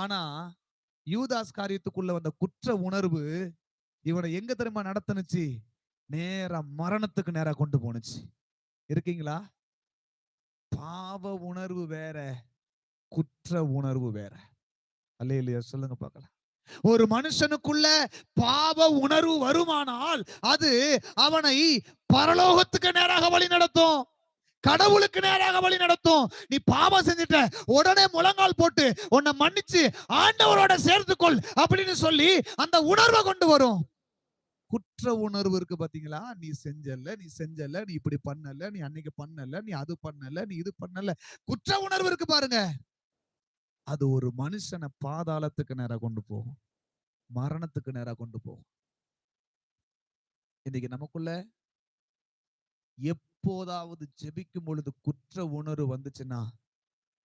ஆனா யூதாஸ் காரியத்துக்குள்ள வந்த குற்ற உணர்வு இவனை எங்க தெரியுமா நடத்துனுச்சு? நேரா மரணத்துக்கு நேரா கொண்டு போனுச்சு. இருக்கீங்களா? பாவ உணர்வு வேற, குற்ற உணர்வு வேற. அல்லேலூயா சொல்லுங்க பார்க்கலாம். ஒரு மனுஷனுக்குள்ள பாவ உணர்வு வருமானால் அது அவனை பரலோகத்துக்கு நேராக வழி நடத்தும், கடவுளுக்கு நேராக வழி நடத்தும். நீ பாவம் செஞ்சுட்ட, உடனே முழங்கால் போட்டு உன்னை மன்னிச்சு ஆண்டவரோட சேர்த்துக்கொள் அப்படின்னு சொல்லி அந்த உணர்வை கொண்டு வரும். குற்ற உணர்வு இருக்கு பாத்தீங்களா? நீ செஞ்சல, நீ செஞ்சல, நீ இப்படி பண்ணல, நீ அன்னைக்கு பண்ணல, நீ அது பண்ணல, நீ இது பண்ணல, குற்ற உணர்வு இருக்கு பாருங்க. அது ஒரு மனுஷனை பாதாளத்துக்கு நேரா கொண்டு போகும், மரணத்துக்கு நேரா கொண்டு போகும். இன்னைக்கு நமக்குள்ள எப்போதாவது ஜெபிக்கும் பொழுது குற்ற உணர்வு வந்துச்சுன்னா